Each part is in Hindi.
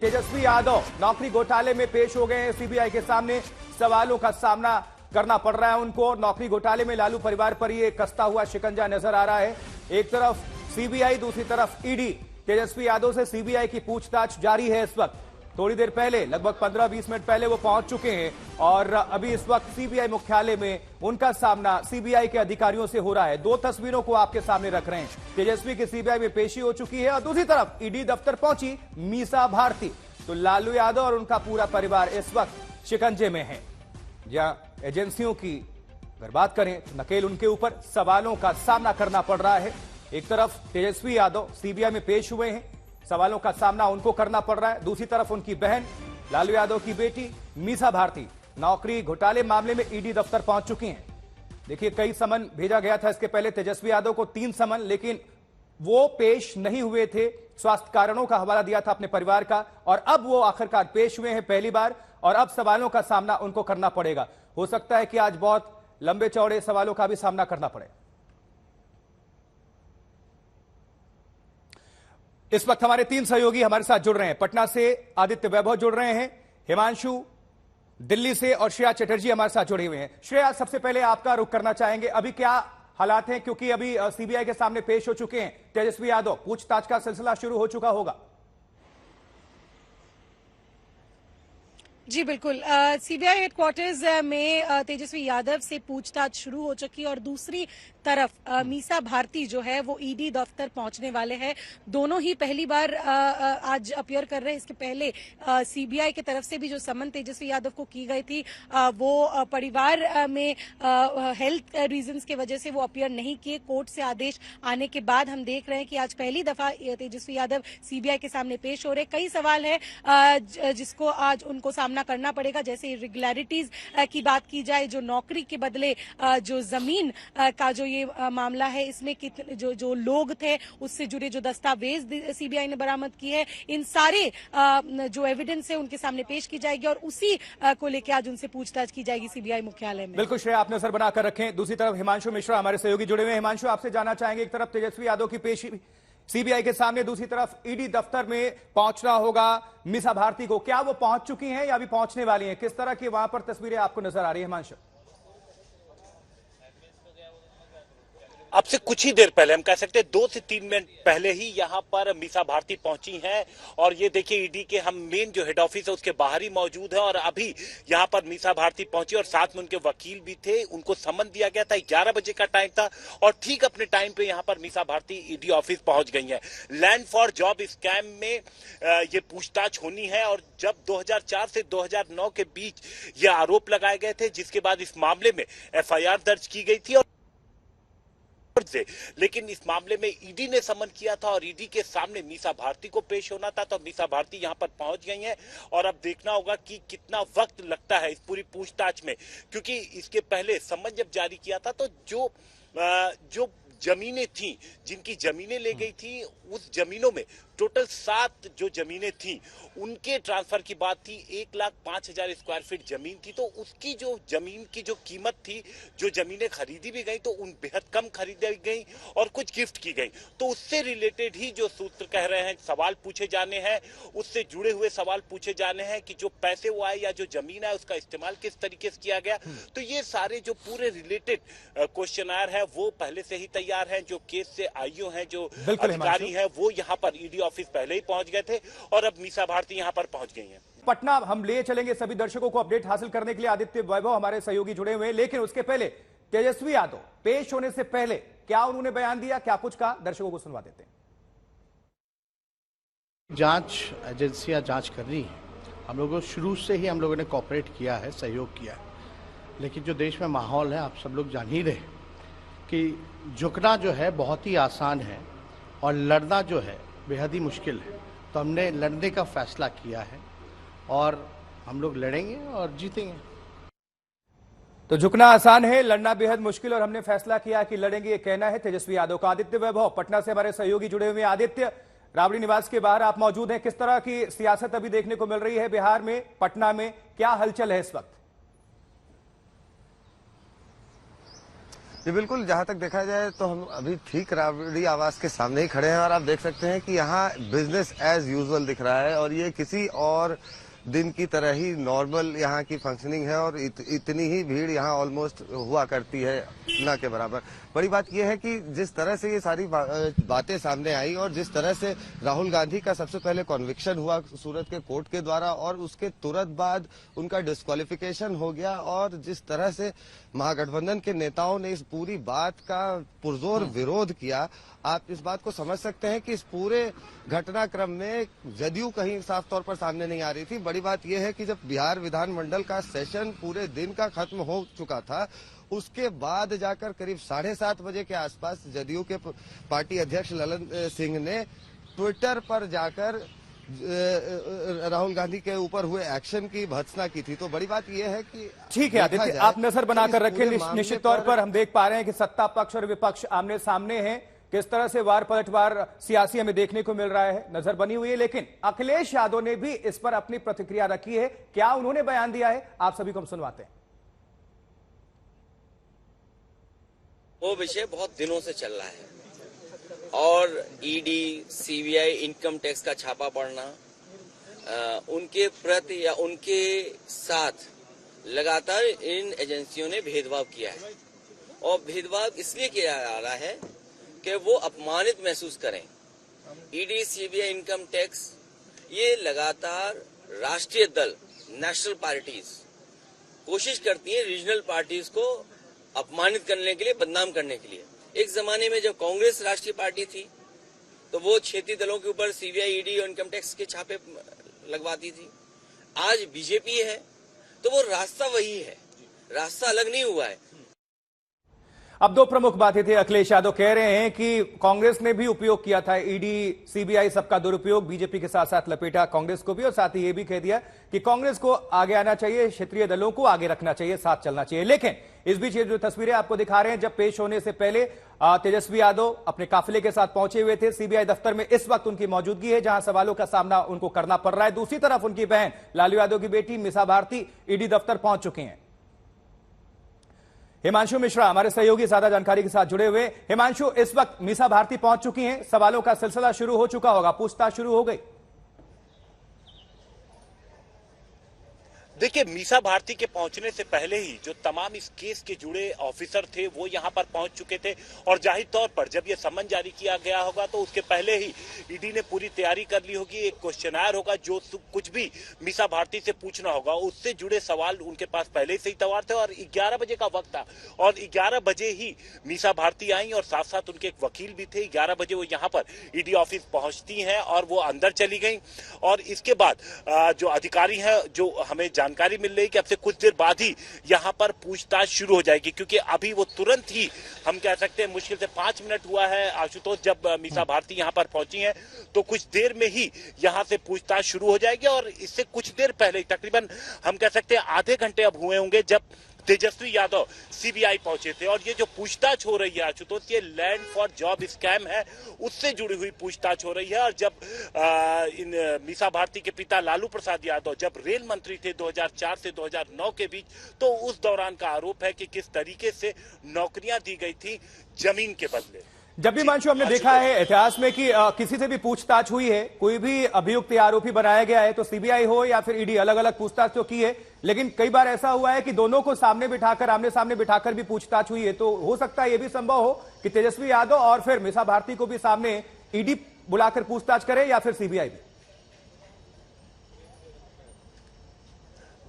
तेजस्वी यादव नौकरी घोटाले में पेश हो गए हैं। सीबीआई के सामने सवालों का सामना करना पड़ रहा है उनको। नौकरी घोटाले में लालू परिवार पर यह कसता हुआ शिकंजा नजर आ रहा है। एक तरफ सीबीआई, दूसरी तरफ ईडी। तेजस्वी यादव से सीबीआई की पूछताछ जारी है इस वक्त। थोड़ी देर पहले, लगभग 15-20 मिनट पहले वो पहुंच चुके हैं और अभी इस वक्त सीबीआई मुख्यालय में उनका सामना सीबीआई के अधिकारियों से हो रहा है। दो तस्वीरों को आपके सामने रख रहे हैं। तेजस्वी की सीबीआई में पेशी हो चुकी है और दूसरी तरफ ईडी दफ्तर पहुंची मीसा भारती। तो लालू यादव और उनका पूरा परिवार इस वक्त शिकंजे में है। जहां एजेंसियों की अगर बात करें तो नकेल उनके ऊपर, सवालों का सामना करना पड़ रहा है। एक तरफ तेजस्वी यादव सीबीआई में पेश हुए हैं, सवालों का सामना उनको करना पड़ रहा है। दूसरी तरफ उनकी बहन लालू यादव की बेटी मीसा भारती नौकरी घोटाले मामले में ईडी दफ्तर पहुंच चुकी हैं। देखिए, कई समन भेजा गया था इसके पहले तेजस्वी यादव को, 3 समन, लेकिन वो पेश नहीं हुए थे। स्वास्थ्य कारणों का हवाला दिया था अपने परिवार का और अब वो आखिरकार पेश हुए हैं पहली बार और अब सवालों का सामना उनको करना पड़ेगा। हो सकता है कि आज बहुत लंबे चौड़े सवालों का भी सामना करना पड़े। इस वक्त हमारे 3 सहयोगी हमारे साथ जुड़ रहे हैं। पटना से आदित्य वैभव जुड़ रहे हैं, हिमांशु दिल्ली से और श्रेया चटर्जी हमारे साथ जुड़े हुए हैं। श्रेया, सबसे पहले आपका रुख करना चाहेंगे, अभी क्या हालात हैं? क्योंकि अभी सीबीआई के सामने पेश हो चुके हैं तेजस्वी यादव, पूछताछ का सिलसिला शुरू हो चुका होगा। जी बिल्कुल, सीबीआई हेडक्वार्टर्स में तेजस्वी यादव से पूछताछ शुरू हो चुकी है और दूसरी तरफ मीसा भारती जो है वो ईडी दफ्तर पहुंचने वाले हैं। दोनों ही पहली बार आज अपीयर कर रहे हैं। इसके पहले सीबीआई की तरफ से भी जो समन तेजस्वी यादव को की गई थी वो परिवार में हेल्थ रीजंस की वजह से वो अपीयर नहीं किए। कोर्ट से आदेश आने के बाद हम देख रहे हैं कि आज पहली दफा तेजस्वी यादव सीबीआई के सामने पेश हो रहे। कई सवाल है जिसको आज उनको सामना करना पड़ेगा, जैसे इरेगुलरिटीज की बात की जाए, जो नौकरी के बदले जो जमीन का जो ये मामला है, इसमें कितने जो लोग थे उससे जुड़े जो दस्तावेज सीबीआई ने बरामद की है, इन सारे जो एविडेंस है उनके सामने पेश की जाएगी और उसी को लेकर आज उनसे पूछताछ की जाएगी सीबीआई मुख्यालय में। बिल्कुल श्रेया, आप नजर बनाकर रखें। दूसरी तरफ हिमांशु मिश्रा हमारे सहयोगी जुड़े हुए हैं। हिमांशु, आपसे जानना चाहेंगे, एक तरफ तेजस्वी यादव की पेशी सीबीआई के सामने, दूसरी तरफ ईडी दफ्तर में पहुंचना होगा मीसा भारती को। क्या वो पहुंच चुकी हैं या अभी पहुंचने वाली हैं? किस तरह की वहां पर तस्वीरें आपको नजर आ रही है हिमांशु? अब से कुछ ही देर पहले, हम कह सकते हैं 2 से 3 मिनट पहले ही यहाँ पर मीसा भारती पहुंची हैं और ये देखिए ईडी के हम मेन जो हेड ऑफिस है उसके बाहर ही मौजूद है और अभी यहाँ पर मीसा भारती पहुंची और साथ में उनके वकील भी थे। उनको सम्मन दिया गया था, 11 बजे का टाइम था और ठीक अपने टाइम पे यहाँ पर मीसा भारती ईडी ऑफिस पहुंच गई है। लैंड फॉर जॉब स्कैम में ये पूछताछ होनी है और जब 2004 से 2009 के बीच ये आरोप लगाए गए थे, जिसके बाद इस मामले में एफआईआर दर्ज की गई थी से, लेकिन इस मामले में ईडी ने समन किया था और ईडी के सामने मीसा भारती को पेश होना था। तो मीसा भारती यहां पर पहुंच गई हैं और अब देखना होगा कि कितना वक्त लगता है इस पूरी पूछताछ में, क्योंकि इसके पहले समन जब जारी किया था तो जो जमीनें थी, जिनकी जमीनें ले गई थी, उस जमीनों में टोटल 7 जो जमीनें थी उनके ट्रांसफर की बात थी। 1,05,000 स्क्वायर फीट जमीन थी, तो उसकी जो जमीन की जो कीमत थी, जो जमीनें खरीदी भी गई तो उन बेहद कम खरीदी गई और कुछ गिफ्ट की गई। तो उससे रिलेटेड ही जो सूत्र कह रहे हैं, सवाल पूछे जाने हैं, उससे जुड़े हुए सवाल पूछे जाने हैं कि जो पैसे वो आए या जो जमीन है उसका इस्तेमाल किस तरीके से किया गया। तो ये सारे जो पूरे रिलेटेड क्वेश्चनर है वो पहले से ही तैयार है। जो केस से आईओ हैं, जो अधिकारी हैं, वो यहाँ पर ईडी ऑफिस पहले ही पहुंच गए थे और अब मीसा भारती यहां पर पहुंच गई हैं। पटना हम ले चलेंगे सभी दर्शकों को अपडेट हासिल करने के लिए। आदित्य वैभव हमारे सहयोगी जुड़े हुए हैं, लेकिन उसके पहले तेजस्वी यादव पेश होने से पहले क्या उन्होंने बयान दिया, क्या कुछ कहा, दर्शकों को सुनवा देते हैं। जांच एजेंसियां जांच कर रही हैं। हम लोगों शुरू से ही हम लोगों ने कोऑपरेट किया है, सहयोग किया है, लेकिन जो देश में माहौल है आप सब लोग जान ही रहे कि झुकना जो है बहुत ही आसान है और लड़ना जो है बेहद ही मुश्किल है। तो हमने लड़ने का फैसला किया है और हम लोग लड़ेंगे और जीतेंगे। तो झुकना आसान है, लड़ना बेहद मुश्किल और हमने फैसला किया कि लड़ेंगे, ये कहना है तेजस्वी यादव का। आदित्य वैभव पटना से हमारे सहयोगी जुड़े हुए हैं। आदित्य, राबड़ी निवास के बाहर आप मौजूद हैं, किस तरह की सियासत अभी देखने को मिल रही है बिहार में, पटना में क्या हलचल है इस वक्त? जी बिल्कुल, जहाँ तक देखा जाए तो हम अभी ठीक राबड़ी आवास के सामने ही खड़े हैं और आप देख सकते हैं कि यहाँ बिजनेस एज यूजुअल दिख रहा है और ये किसी और दिन की तरह ही नॉर्मल यहाँ की फंक्शनिंग है और इतनी ही भीड़ यहाँ ऑलमोस्ट हुआ करती है ना के बराबर। बड़ी बात यह है कि जिस तरह से ये सारी बातें सामने आई और जिस तरह से राहुल गांधी का सबसे पहले कॉन्विक्शन हुआ सूरत के कोर्ट के द्वारा और उसके तुरंत बाद उनका डिस्क्वालिफिकेशन हो गया और जिस तरह से महागठबंधन के नेताओं ने इस पूरी बात का पुरजोर विरोध किया, आप इस बात को समझ सकते हैं कि इस पूरे घटनाक्रम में जदयू कहीं साफ तौर पर सामने नहीं आ रही थी। बड़ी बात यह है कि जब बिहार विधानमंडल का सेशन पूरे दिन का खत्म हो चुका था, उसके बाद जाकर करीब 7:30 बजे के आसपास जदयू के पार्टी अध्यक्ष ललन सिंह ने ट्विटर पर जाकर राहुल गांधी के ऊपर हुए एक्शन की भर्त्सना की थी। तो बड़ी बात यह है कि ठीक है आदित्य, आप नजर बनाकर रखें। निश्चित तौर पर हम देख पा रहे हैं कि सत्ता पक्ष और विपक्ष आमने सामने हैं। किस तरह से वार पलटवार सियासी हमें देखने को मिल रहा है, नजर बनी हुई है। लेकिन अखिलेश यादव ने भी इस पर अपनी प्रतिक्रिया रखी है। क्या उन्होंने बयान दिया है, आप सभी को हम सुनवाते हैं। वो विषय बहुत दिनों से चल रहा है और ईडी, सीबीआई, इनकम टैक्स का छापा पड़ना, उनके प्रति या उनके साथ लगातार इन एजेंसियों ने भेदभाव किया है और भेदभाव इसलिए किया जा रहा है कि वो अपमानित महसूस करें। ईडी, सीबीआई, इनकम टैक्स ये लगातार राष्ट्रीय दल, नेशनल पार्टीज कोशिश करती हैं रीजनल पार्टीज को अपमानित करने के लिए, बदनाम करने के लिए। एक जमाने में जब कांग्रेस राष्ट्रीय पार्टी थी तो वो क्षेत्रीय दलों के ऊपर सीबीआई, ईडी और इनकम टैक्स के छापे लगवाती थी। आज बीजेपी है तो वो रास्ता वही है, रास्ता अलग नहीं हुआ है। अब दो प्रमुख बातें थी। अखिलेश यादव कह रहे हैं कि कांग्रेस ने भी उपयोग किया था ईडी, सीबीआई, सबका दुरुपयोग बीजेपी के साथ साथ लपेटा कांग्रेस को भी, और साथ ही यह भी कह दिया कि कांग्रेस को आगे आना चाहिए, क्षेत्रीय दलों को आगे रखना चाहिए, साथ चलना चाहिए। लेकिन इस बीच ये जो तस्वीरें आपको दिखा रहे हैं, जब पेश होने से पहले तेजस्वी यादव अपने काफिले के साथ पहुंचे हुए थे सीबीआई दफ्तर में। इस वक्त उनकी मौजूदगी है जहां सवालों का सामना उनको करना पड़ रहा है। दूसरी तरफ उनकी बहन लालू यादव की बेटी मीसा भारती ईडी दफ्तर पहुंच चुकी हैं। हिमांशु मिश्रा हमारे सहयोगी ज्यादा जानकारी के साथ जुड़े हुए। हिमांशु, इस वक्त मीसा भारती पहुंच चुकी हैं, सवालों का सिलसिला शुरू हो चुका होगा, पूछताछ शुरू हो गई। देखिए, मीसा भारती के पहुंचने से पहले ही जो तमाम इस केस के जुड़े ऑफिसर थे वो यहां पर पहुंच चुके थे और जाहिर तौर पर जब ये सम्मन जारी किया गया होगा तो उसके पहले ही ईडी ने पूरी तैयारी कर ली होगी। एक क्वेश्चनर होगा जो कुछ भी मीसा भारती से पूछना होगा, उससे जुड़े सवाल उनके पास पहले से ही तैयार थे और 11 बजे का वक्त था और 11 बजे ही मीसा भारती आई और साथ साथ उनके एक वकील भी थे। 11 बजे वो यहाँ पर ईडी ऑफिस पहुंचती हैं और वो अंदर चली गई और इसके बाद जो अधिकारी हैं, जो हमें जानकारी मिल रही कि अब से कुछ देर बाद ही यहां पर पूछताछ शुरू हो जाएगी, क्योंकि अभी वो तुरंत ही, हम कह सकते हैं मुश्किल से 5 मिनट हुआ है आशुतोष जब मीसा भारती यहां पर पहुंची हैं, तो कुछ देर में ही यहां से पूछताछ शुरू हो जाएगी। और इससे कुछ देर पहले, तकरीबन हम कह सकते हैं आधे घंटे अब हुए होंगे, जब तेजस्वी यादव सीबीआई पहुंचे थे और ये जो पूछताछ हो रही है आशुतोष, ये लैंड फॉर जॉब स्कैम है, उससे जुड़ी हुई पूछताछ हो रही है। और जब इन मीसा भारती के पिता लालू प्रसाद यादव जब रेल मंत्री थे 2004 से 2009 के बीच, तो उस दौरान का आरोप है कि किस तरीके से नौकरियां दी गई थी जमीन के बदले। जब भी हिमांशु हमने देखा है इतिहास में कि किसी से भी पूछताछ हुई है, कोई भी अभियुक्त या आरोपी बनाया गया है, तो सीबीआई हो या फिर ईडी अलग अलग पूछताछ तो की है, लेकिन कई बार ऐसा हुआ है कि दोनों को सामने बिठाकर, आमने सामने बिठाकर भी पूछताछ हुई है। तो हो सकता है यह भी संभव हो कि तेजस्वी यादव और फिर मीसा भारती को भी सामने ईडी बुलाकर पूछताछ करे या फिर सीबीआई भी।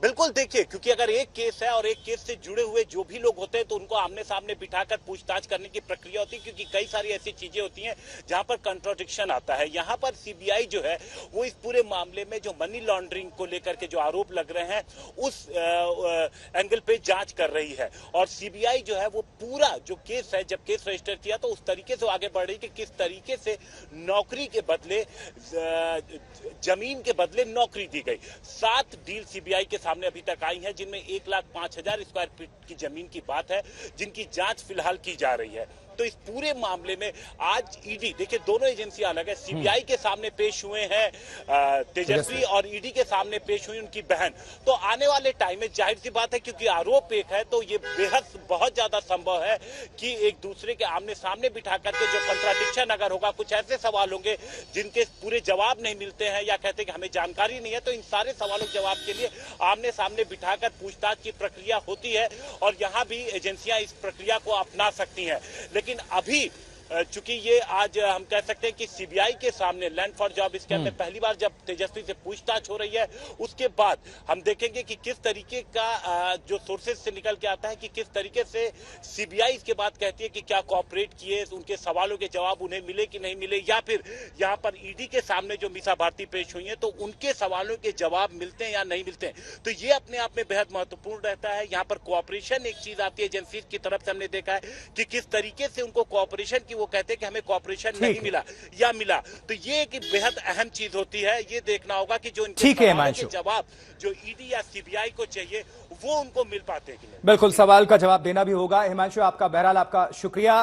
बिल्कुल, देखिए, क्योंकि अगर एक केस है और एक केस से जुड़े हुए जो भी लोग होते हैं तो उनको आमने सामने बिठाकर पूछताछ करने की प्रक्रिया होती है, क्योंकि कई सारी ऐसी चीजें होती हैं जहां पर कंट्रोडिक्शन आता है। यहां पर सीबीआई जो है वो इस पूरे मामले में जो मनी लॉन्ड्रिंग को लेकर के जो आरोप लग रहे हैं उस एंगल पे जांच कर रही है और सीबीआई जो है वो पूरा जो केस है, जब केस रजिस्टर किया तो उस तरीके से आगे बढ़ रही कि किस तरीके से नौकरी के बदले, जमीन के बदले नौकरी दी गई। 7 डील सीबीआई के सामने अभी तक आई हैं, जिनमें 1,05,000 स्क्वायर फीट की जमीन की बात है, जिनकी जांच फिलहाल की जा रही है। तो इस पूरे मामले में आज ईडी, देखिए दोनों एजेंसियां अलग है, सीबीआई के सामने पेश हुए हैं तेजस्वी और ईडी के सामने पेश हुई उनकी बहन। तो आने वाले टाइम में जाहिर सी बात है, क्योंकि आरोप एक है, तो ये बेहद बहुत ज्यादा संभव है कि एक दूसरे के आमने सामने बिठा करके जो कंट्राडिक्शन अगर होगा, कुछ ऐसे सवाल होंगे जिनके पूरे जवाब नहीं मिलते हैं या कहते हैं कि हमें जानकारी नहीं है, तो इन सारे सवालों के जवाब के लिए आमने सामने बिठाकर पूछताछ की प्रक्रिया होती है और यहां भी एजेंसियां इस प्रक्रिया को अपना सकती हैं। लेकिन अभी चूंकि ये आज हम कह सकते हैं कि सीबीआई के सामने लैंड फॉर जॉब इसके अंदर पहली बार जब तेजस्वी से पूछताछ हो रही है, उसके बाद हम देखेंगे कि किस तरीके का जो सोर्सेज से निकल के आता है कि किस तरीके से सीबीआई इसके बाद कहती है कि क्या कोऑपरेट किए, उनके सवालों के जवाब उन्हें मिले कि नहीं मिले, या फिर यहाँ पर ईडी के सामने जो मीसा भारती पेश हुई है तो उनके सवालों के जवाब मिलते हैं या नहीं मिलते हैं। तो ये अपने आप में बेहद महत्वपूर्ण रहता है। यहाँ पर कोऑपरेशन एक चीज आती है एजेंसी की तरफ से, हमने देखा है कि किस तरीके से उनको कोऑपरेशन की वो कहते हैं कि हमें कोऑपरेशन नहीं मिला या मिला, तो ये एक बेहद अहम चीज होती है। ये देखना होगा कि जो इनके सवालों के जवाब जो ईडी या सीबीआई को चाहिए वो उनको मिल पाते हैं कि नहीं। बिल्कुल, सवाल का जवाब देना भी होगा। हिमांशु, आपका बहरहाल आपका शुक्रिया।